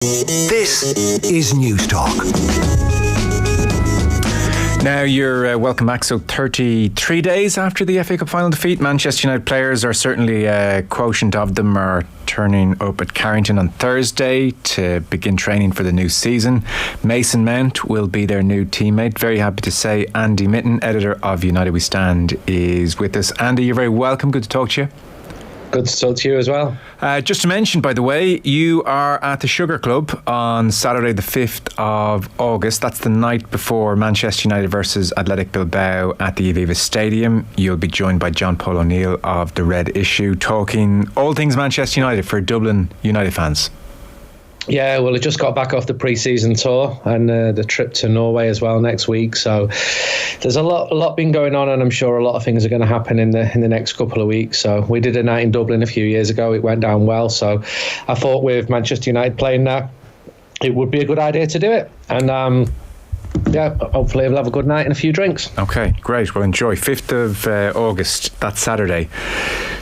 This is News Talk. Now you're welcome back. So 33 days after the FA Cup final defeat, Manchester United players are certainly a quotient of them are turning up at Carrington on Thursday to begin training for the new season. Mason Mount will be their new teammate. Very happy to say Andy Mitten, editor of United We Stand, is with us. Andy, you're very welcome. Good to talk to you. Good to talk to you as well. Just to mention, by the way, you are at the Sugar Club on Saturday the 5th of August. That's the night before Manchester United versus Athletic Bilbao at the Aviva Stadium. You'll be joined by John Paul O'Neill of The Red Issue, talking all things Manchester United for Dublin United fans. Yeah, well, I just got back off the pre-season tour and the trip to Norway as well next week. So there's a lot been going on, and I'm sure a lot of things are going to happen in the next couple of weeks. So we did a night in Dublin a few years ago. It went down well. So I thought with Manchester United playing now, it would be a good idea to do it. And yeah, hopefully we'll have a good night and a few drinks. Okay, great. Well, enjoy. 5th of August, that's Saturday.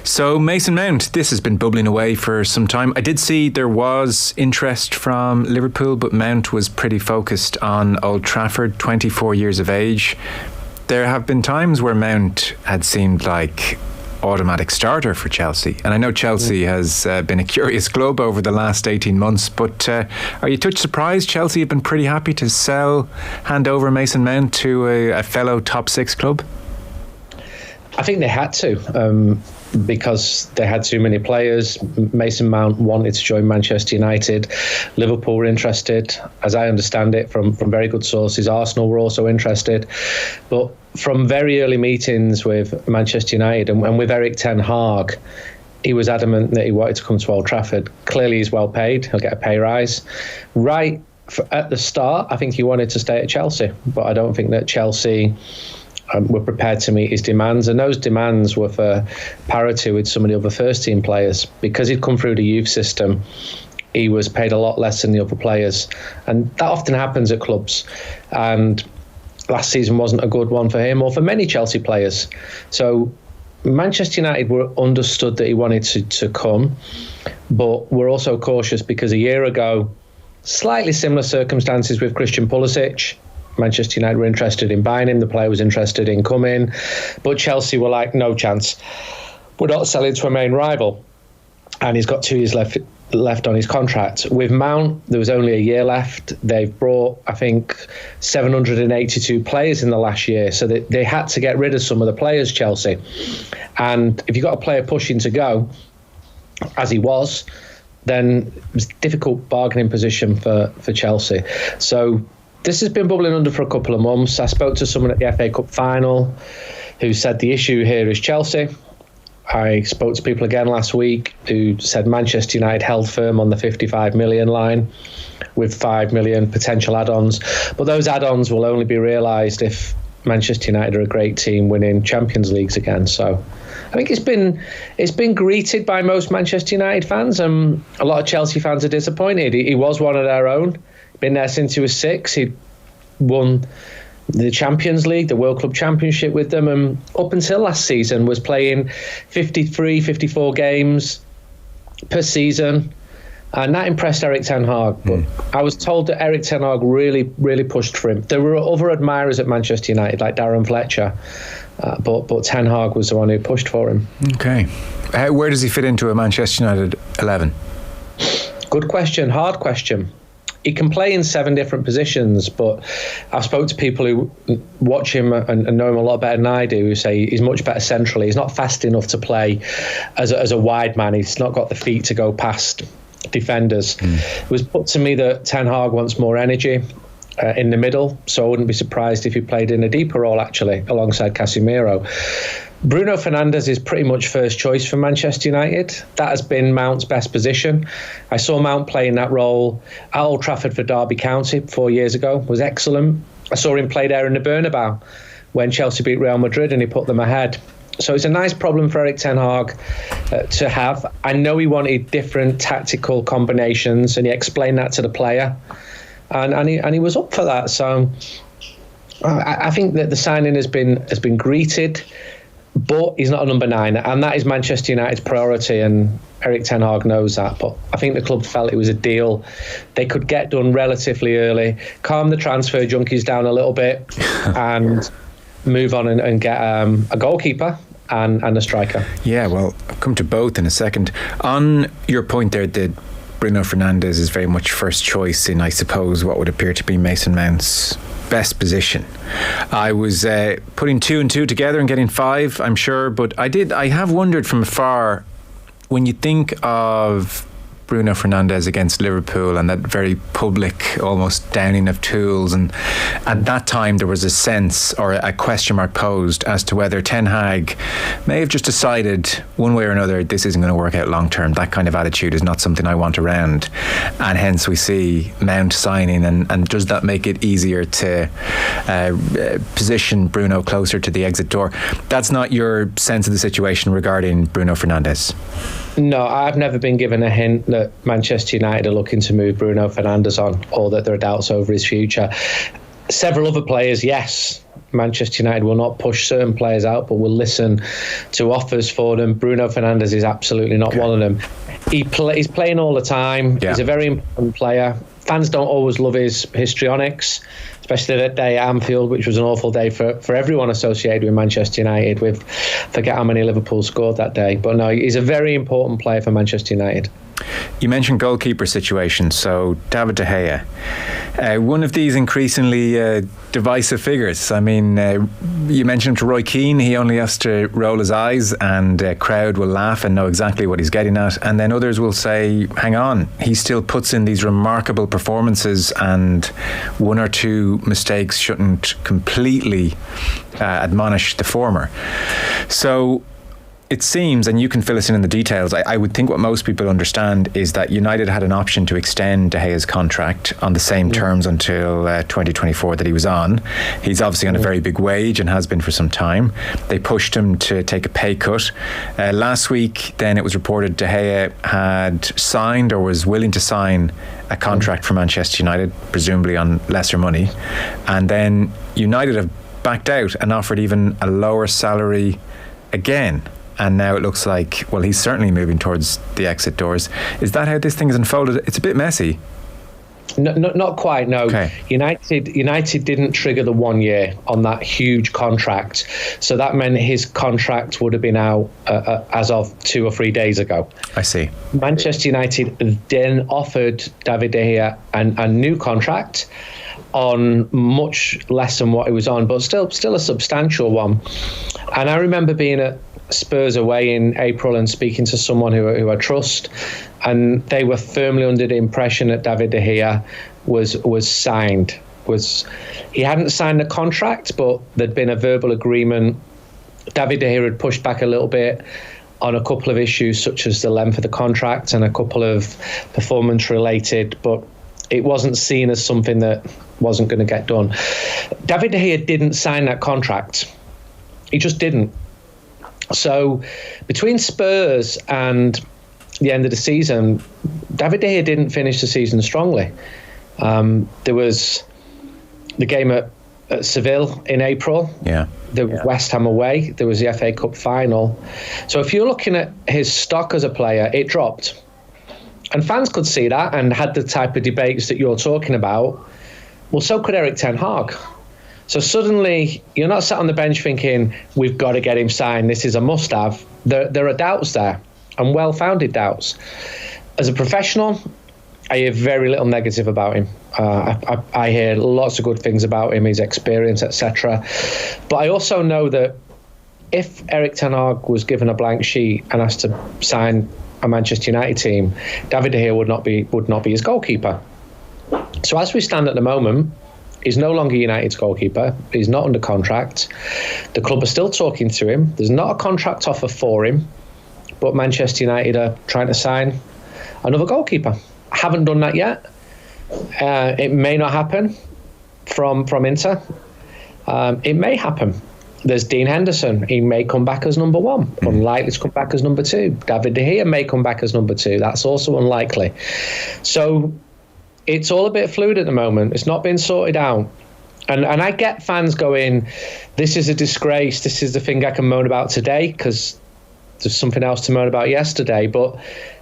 So Mason Mount, this has been bubbling away for some time. I did see there was interest from Liverpool, but Mount was pretty focused on Old Trafford, 24 years of age. There have been times where Mount had seemed like automatic starter for Chelsea, and I know Chelsea has been a curious club over the last 18 months, but are you touch surprised Chelsea have been pretty happy to hand over Mason Mount to a fellow top six club? I think they had to, because they had too many players. Mason Mount wanted to join Manchester United. Liverpool were interested, as I understand it from very good sources. Arsenal were also interested. But from very early meetings with Manchester United and with Erik ten Hag, he was adamant that he wanted to come to Old Trafford. Clearly he's well paid. He'll get a pay rise. At the start, I think he wanted to stay at Chelsea, but I don't think that Chelsea were prepared to meet his demands, and those demands were for parity with some of the other first team players. Because he'd come through the youth system, he was paid a lot less than the other players, and that often happens at clubs. And last season wasn't a good one for him or for many Chelsea players. So Manchester United were understood that he wanted to come, but were also cautious because a year ago, slightly similar circumstances with Christian Pulisic. Manchester United were interested in buying him. The player was interested in coming. But Chelsea were like, no chance. We're not selling to a main rival. And he's got 2 years left on his contract. With Mount, there was only a year left. They've brought, I think, 782 players in the last year. So they had to get rid of some of the players, Chelsea. And if you've got a player pushing to go, as he was, then it was a difficult bargaining position for Chelsea. So this has been bubbling under for a couple of months. I spoke to someone at the FA Cup final who said the issue here is Chelsea. I spoke to people again last week who said Manchester United held firm on the 55 million line with 5 million potential add-ons. But those add-ons will only be realised if Manchester United are a great team winning Champions Leagues again. So I think it's been greeted by most Manchester United fans. A lot of Chelsea fans are disappointed. He was one of their own. Been there since he was 6. He'd won the Champions League, the World Club Championship with them, and up until last season was playing 53, 54 games per season, and that impressed Erik ten Hag. But I was told that Erik ten Hag really, really pushed for him. There were other admirers at Manchester United, like Darren Fletcher, but ten Hag was the one who pushed for him. Okay. Where does he fit into a Manchester United 11? Good question, hard question. He can play in 7 different positions, but I've spoke to people who watch him and know him a lot better than I do, who say he's much better centrally. He's not fast enough to play as a wide man. He's not got the feet to go past defenders. It was put to me that Ten Hag wants more energy in the middle, so I wouldn't be surprised if he played in a deeper role, actually, alongside Casemiro. Bruno Fernandes is pretty much first choice for Manchester United. That has been Mount's best position. I saw Mount play in that role at Old Trafford for Derby County 4 years ago. Was excellent. I saw him play there in the Bernabeu when Chelsea beat Real Madrid and he put them ahead. So it's a nice problem for Erik ten Hag to have. I know he wanted different tactical combinations, and he explained that to the player, and he was up for that. So I think that the signing has been greeted. But he's not a number 9, and that is Manchester United's priority, and Erik ten Hag knows that. But I think the club felt it was a deal they could get done relatively early, calm the transfer junkies down a little bit, and move on and get a goalkeeper and a striker. Yeah, well, I'll come to both in a second. On your point there that Bruno Fernandes is very much first choice in, I suppose, what would appear to be Mason Mount's best position. I was putting 2 and 2 together and getting 5, I'm sure, but I have wondered from afar, when you think of Bruno Fernandes against Liverpool and that very public almost downing of tools, and at that time there was a sense or a question mark posed as to whether Ten Hag may have just decided one way or another this isn't going to work out long term. That kind of attitude is not something I want around, and hence we see Mount signing, and does that make it easier to position Bruno closer to the exit door? That's not your sense of the situation regarding Bruno Fernandes? No, I've never been given a hint that Manchester United are looking to move Bruno Fernandes on, or that there are doubts over his future. Several other players, yes. Manchester United will not push certain players out, but will listen to offers for them. Bruno Fernandes is absolutely not one of them. He's playing all the time. Yeah. He's a very important player. Fans don't always love his histrionics, especially that day at Anfield, which was an awful day for everyone associated with Manchester United. Forget how many Liverpool scored that day. But no, he's a very important player for Manchester United. You mentioned goalkeeper situation, so David de Gea. One of these increasingly divisive figures. I mean, you mentioned to Roy Keane, he only has to roll his eyes and a crowd will laugh and know exactly what he's getting at. And then others will say, hang on, he still puts in these remarkable performances, and 1 or 2 mistakes shouldn't completely admonish the former. So it seems, and you can fill us in the details, I would think what most people understand is that United had an option to extend De Gea's contract on the same terms until 2024 that he was on. He's obviously on a very big wage and has been for some time. They pushed him to take a pay cut. Last week, then, it was reported De Gea had signed or was willing to sign a contract for Manchester United, presumably on lesser money. And then United have backed out and offered even a lower salary again. And now it looks like, well, he's certainly moving towards the exit doors. Is that how this thing is unfolded? It's a bit messy. No, not quite, no. Okay. United didn't trigger the 1 year on that huge contract. So that meant his contract would have been out as of 2 or 3 days ago. I see. Manchester United then offered David de Gea a new contract on much less than what he was on, but still a substantial one. And I remember being at Spurs away in April and speaking to someone who I trust, and they were firmly under the impression that David de Gea was signed. He hadn't signed the contract, but there'd been a verbal agreement. David de Gea had pushed back a little bit on a couple of issues, such as the length of the contract and a couple of performance related, but it wasn't seen as something that wasn't going to get done. David de Gea didn't sign that contract. He just didn't. So between Spurs and the end of the season, David de Gea didn't finish the season strongly. There was the game at Seville in April. Yeah. There was West Ham away. There was the FA Cup final. So if you're looking at his stock as a player, it dropped. And fans could see that and had the type of debates that you're talking about. Well, so could Erik ten Hag. So suddenly, you're not sat on the bench thinking, we've got to get him signed, this is a must-have. There are doubts there, and well-founded doubts. As a professional, I hear very little negative about him. I hear lots of good things about him, his experience, etc. But I also know that if Erik ten Hag was given a blank sheet and asked to sign a Manchester United team, David de Gea would not be his goalkeeper. So as we stand at the moment, he's no longer United's goalkeeper. He's not under contract. The club are still talking to him. There's not a contract offer for him, but Manchester United are trying to sign another goalkeeper. Haven't done that yet. It may not happen from Inter. It may happen. There's Dean Henderson. He may come back as number 1. Unlikely to come back as number 2. David de Gea may come back as number 2. That's also unlikely. So it's all a bit fluid at the moment. It's not been sorted out. And I get fans going, this is a disgrace, this is the thing I can moan about today because there's something else to moan about yesterday. But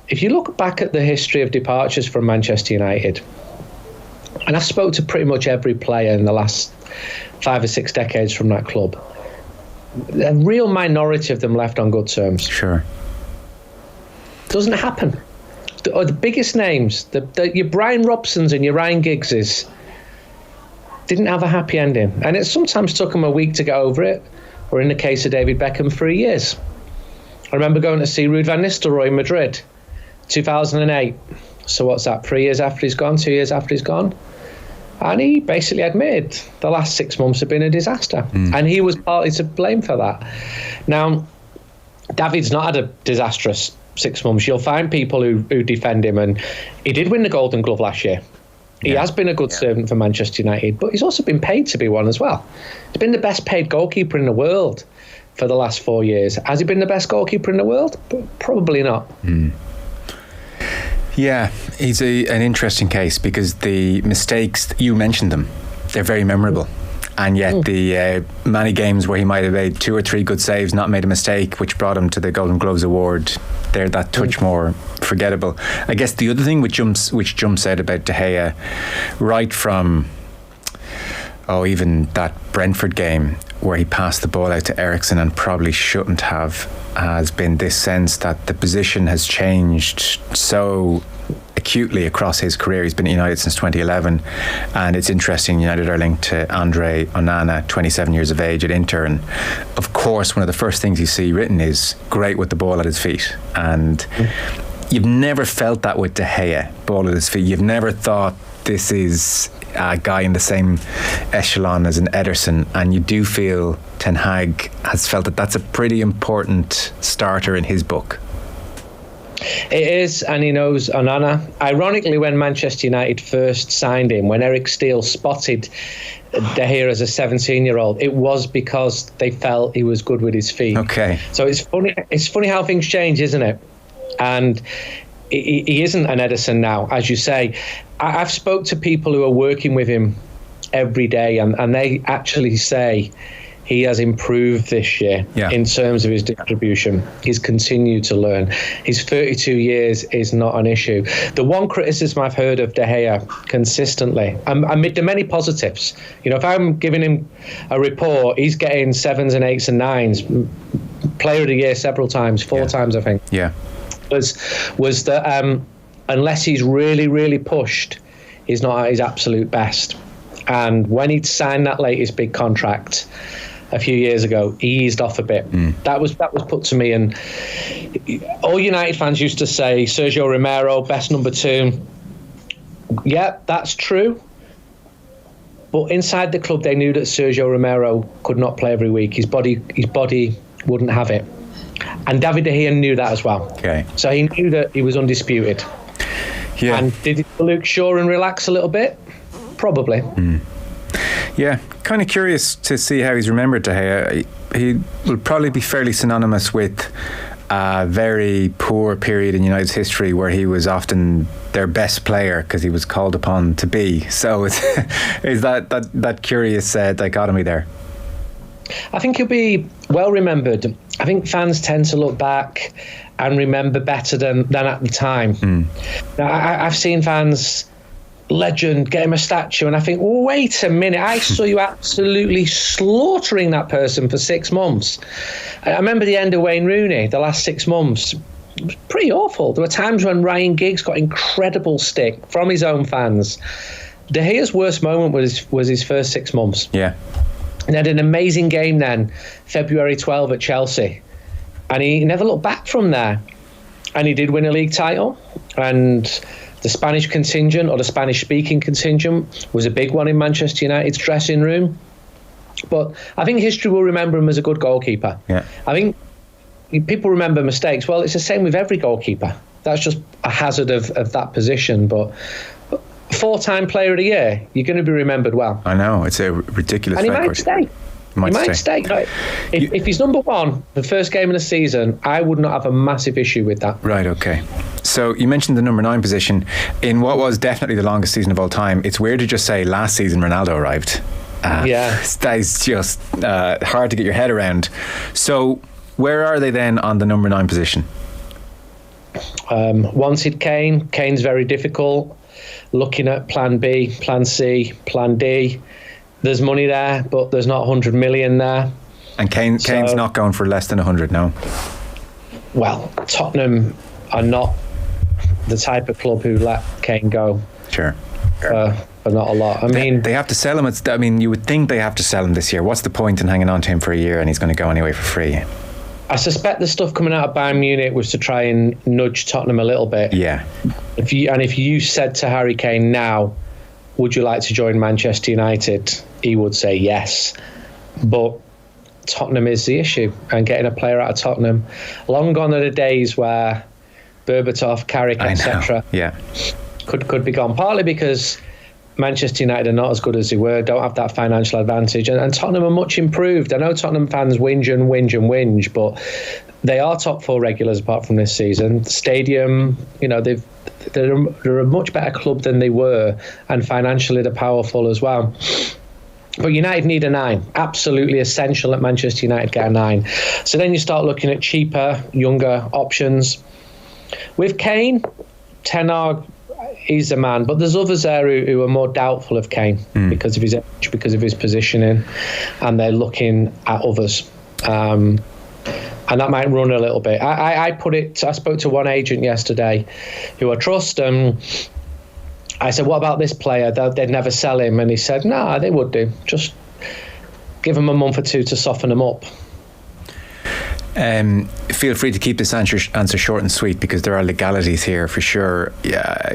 if you look back at the history of departures from Manchester United, and I spoke to pretty much every player in the last 5 or 6 decades from that club, a real minority of them left on good terms. Sure. Doesn't happen. The biggest names, your Brian Robsons and your Ryan Giggses, didn't have a happy ending. And it sometimes took them a week to get over it, or in the case of David Beckham, 3 years. I remember going to see Ruud van Nistelrooy in Madrid, 2008. So what's that, 3 years after he's gone, 2 years after he's gone? And he basically admitted the last 6 months have been a disaster. And he was partly to blame for that. Now, David's not had a disastrous 6 months. You'll find people who defend him, and he did win the Golden Glove last year. He has been a good servant for Manchester United, but he's also been paid to be one as well. He's been the best paid goalkeeper in the world for the last 4 years. Has he been the best goalkeeper in the world? Probably not. Yeah, he's an interesting case because the mistakes, you mentioned them, they're very memorable. And yet the many games where he might have made 2 or 3 good saves, not made a mistake, which brought him to the Golden Gloves award, they're that touch more forgettable. I guess the other thing which jumps out about De Gea, right from even that Brentford game where he passed the ball out to Eriksen and probably shouldn't have, has been this sense that the position has changed so acutely across his career. He's been at United since 2011, and it's interesting, United are linked to Andre Onana, 27 years of age at Inter, and of course one of the first things you see written is great with the ball at his feet, and you've never felt that with De Gea, ball at his feet. You've never thought this is a guy in the same echelon as an Ederson, and you do feel Ten Hag has felt that that's a pretty important starter in his book. It is, and he knows Onana. Ironically, when Manchester United first signed him, when Eric Steele spotted De Gea as a 17-year-old, it was because they felt he was good with his feet. Okay. So it's funny how things change, isn't it? And he isn't an Ederson now, as you say. I've spoke to people who are working with him every day, and they actually say he has improved this year in terms of his distribution. He's continued to learn. His 32 years is not an issue. The one criticism I've heard of De Gea consistently, amid the many positives, if I'm giving him a report, he's getting 7s and 8s and 9s, player of the year several times, 4 times I think. Yeah. Was that unless he's really, really pushed, he's not at his absolute best. And when he'd signed that latest big contract a few years ago, he eased off a bit. That was put to me, and all United fans used to say Sergio Romero, best number 2. Yeah, that's true. But inside the club, they knew that Sergio Romero could not play every week. His body wouldn't have it. And David de Gea knew that as well. Okay. So he knew that he was undisputed. Yeah. And did Luke Shaw and relax a little bit? Probably. Yeah, kind of curious to see how he's remembered, De Gea. He will probably be fairly synonymous with a very poor period in United's history where he was often their best player because he was called upon to be. So is that curious dichotomy there? I think he'll be well remembered. I think fans tend to look back and remember better than at the time. Now, I've seen fans, legend, get him a statue, and I think, well, wait a minute, I saw you absolutely slaughtering that person for 6 months. I remember the end of Wayne Rooney, the last 6 months. It was pretty awful. There were times when Ryan Giggs got incredible stick from his own fans. De Gea's worst moment was his first 6 months. Yeah. And he had an amazing game then, February 12 at Chelsea. And he never looked back from there. And he did win a league title. And the Spanish contingent, or the Spanish-speaking contingent, was a big one in Manchester United's dressing room. But I think history will remember him as a good goalkeeper. Yeah. I think people remember mistakes. Well, it's the same with every goalkeeper. That's just a hazard of that position. But 4-time player of the year, you're going to be remembered well. I know, it's a ridiculous record. And he might stay. Right. If he's number 1 the first game of the season, I would not have a massive issue with that. Right, okay. So you mentioned the number 9 position in what was definitely the longest season of all time. It's weird to just say last season Ronaldo arrived. That is just hard to get your head around. So where are they then on the number 9 position? Wanted Kane. Kane's very difficult. Looking at plan B, plan C, plan D. There's money there, but there's not 100 million there. And Kane's not going for less than 100 now. Well, Tottenham are not the type of club who let Kane go. Sure. For not a lot. I mean, they have to sell him. You would think they have to sell him this year. What's the point in hanging on to him for a year and he's going to go anyway for free? I suspect the stuff coming out of Bayern Munich was to try and nudge Tottenham a little bit. Yeah. If you said to Harry Kane now, would you like to join Manchester United? He would say yes. But Tottenham is the issue, and getting a player out of Tottenham. Long gone are the days where Berbatov, Carrick, etc. could be gone. Partly because Manchester United are not as good as they were, don't have that financial advantage, and Tottenham are much improved. I know Tottenham fans whinge, but they are top 4 regulars apart from this season. The stadium, they're a much better club than they were, and financially they're powerful as well. But United need a 9. Absolutely essential that Manchester United get a 9. So then you start looking at cheaper, younger options. With Kane, Ten Hag, he's the man, but there's others there who are more doubtful of Kane because of his age, because of his positioning, and they're looking at others. And that might run a little bit. I spoke to one agent yesterday who I trust. I said, what about this player? They'd never sell him. And he said, nah, they would do. Just give him a month or 2 to soften him up. Feel free to keep this answer short and sweet, because there are legalities here for sure.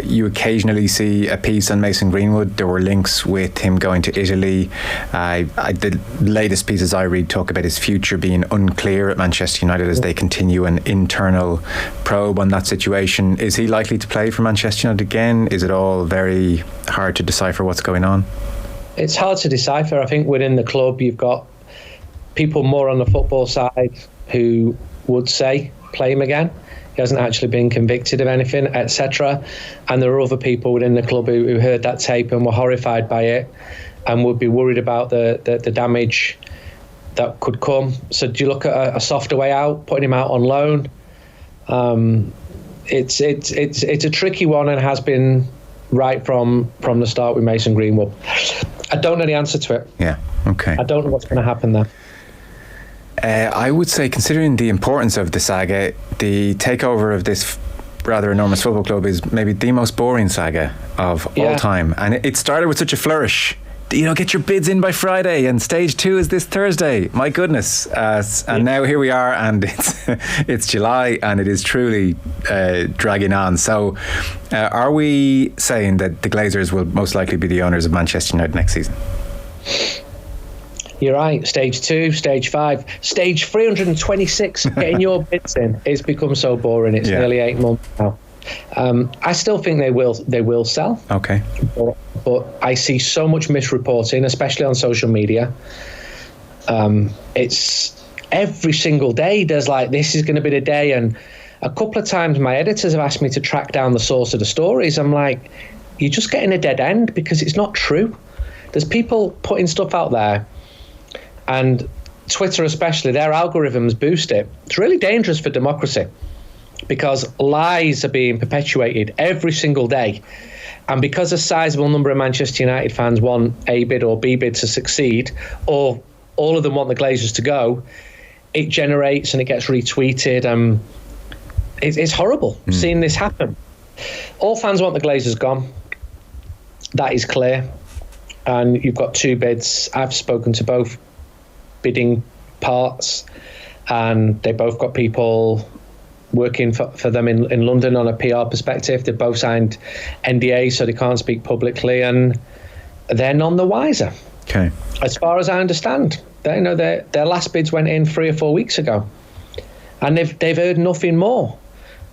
You occasionally see a piece on Mason Greenwood. There were links with him going to Italy. The latest pieces I read talk about his future being unclear at Manchester United as they continue an internal probe on that situation. Is he likely to play for Manchester United again? Is it all very hard to decipher what's going on? It's hard to decipher. I think within the club you've got people more on the football side who would say play him again. He hasn't actually been convicted of anything, etc. And there are other people within the club who heard that tape and were horrified by it and would be worried about the damage that could come. So do you look at a softer way out, putting him out on loan? It's a tricky one, and has been right from the start with Mason Greenwood. I don't know the answer to it. Yeah, okay. I don't know what's going to happen there. I would say, considering the importance of the saga, the takeover of this rather enormous football club is maybe the most boring saga of all time. And it started with such a flourish. Get your bids in by Friday, and stage 2 is this Thursday. My goodness. And now here we are, and it's July, and it is truly dragging on. So are we saying that the Glazers will most likely be the owners of Manchester United next season? You're right. Stage 2, stage 5, stage 326. Getting your bids in. It's become so boring. It's nearly 8 months now. I still think they will sell. Okay. But I see so much misreporting, especially on social media. It's every single day. There's like, this is going to be the day, and a couple of times my editors have asked me to track down the source of the stories. I'm like, you're just getting a dead end, because it's not true. There's people putting stuff out there. And Twitter especially, their algorithms boost it. It's really dangerous for democracy, because lies are being perpetuated every single day. And because a sizable number of Manchester United fans want A bid or B bid to succeed, or all of them want the Glazers to go, it generates and it gets retweeted. It's horrible seeing this happen. All fans want the Glazers gone. That is clear. And you've got 2 bids. I've spoken to both bidding parts, and they both got people working for them in London on a PR perspective. They've both signed NDAs, so they can't speak publicly, and they're none the wiser. Okay. As far as I understand, their last bids went in 3 or 4 weeks ago, and they've heard nothing more.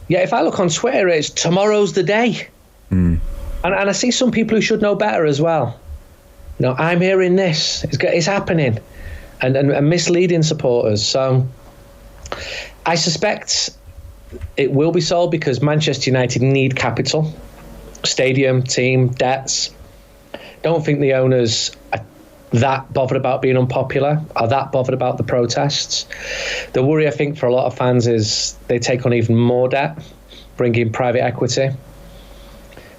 Yet if I look on Twitter, it's tomorrow's the day. And I see some people who should know better as well. I'm hearing this. It's happening. And misleading supporters. So I suspect it will be sold, because Manchester United need capital, stadium, team, debts. Don't think the owners are that bothered about being unpopular, are that bothered about the protests. The worry, I think, for a lot of fans is they take on even more debt, bring in private equity.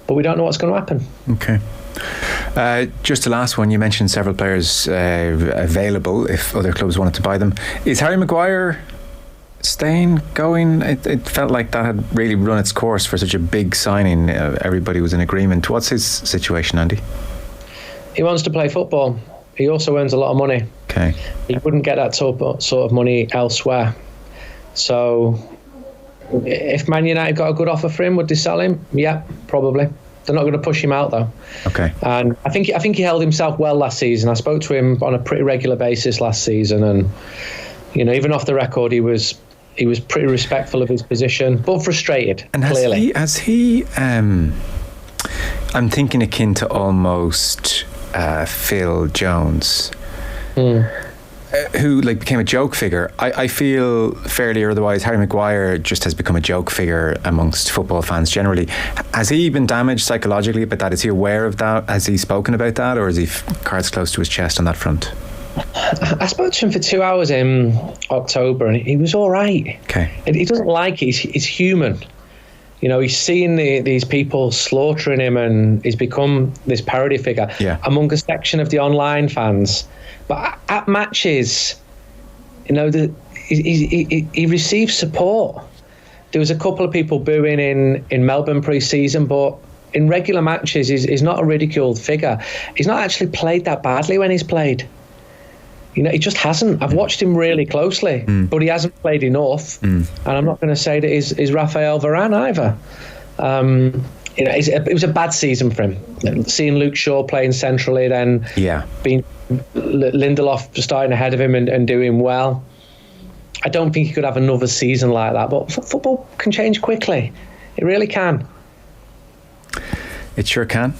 But we don't know what's going to happen. Okay. Just the last one, you mentioned several players available if other clubs wanted to buy them. Is Harry Maguire staying, going? It felt like that had really run its course for such a big signing. Everybody was in agreement. What's his situation, Andy? He wants to play football. He also earns a lot of money. Okay. He wouldn't get that sort of money elsewhere. So if Man United got a good offer for him, would they sell him? Yeah, probably. They're not going to push him out though. Okay. And I think he held himself well last season. I spoke to him on a pretty regular basis last season, and even off the record, he was pretty respectful of his position, but frustrated. And clearly, has he? I'm thinking akin to almost Phil Jones. Who became a joke figure. I feel fairly or otherwise Harry Maguire just has become a joke figure amongst football fans generally. Has he been damaged psychologically about that? Is he aware of that? Has he spoken about that, or is he cards close to his chest on that front? I spoke to him for 2 hours in October and he was all right. Okay. He doesn't like it. He's human. He's seen these people slaughtering him, and he's become this parody figure among a section of the online fans. But at matches, he receives support. There was a couple of people booing in Melbourne pre-season, but in regular matches, he's not a ridiculed figure. He's not actually played that badly when he's played. He just hasn't. I've watched him really closely, but he hasn't played enough. And I'm not going to say that he's Raphael Varane either. It was a bad season for him. Seeing Luke Shaw playing centrally, then being Lindelof starting ahead of him and doing well. I don't think he could have another season like that. But football can change quickly. It really can. It sure can.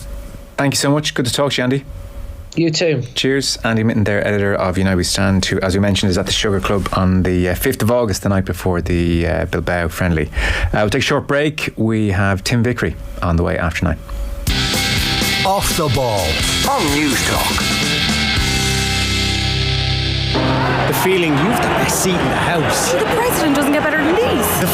Thank you so much. Good to talk to you, Andy. You too. Cheers. Andy Mitten there, editor of United We Stand, who, as we mentioned, is at the Sugar Club on the 5th of August, the night before the Bilbao friendly. We'll take a short break. We have Tim Vickery on the way after 9. Off the ball on News Talk. The feeling you've the best seat in the house. The president doesn't get better than these.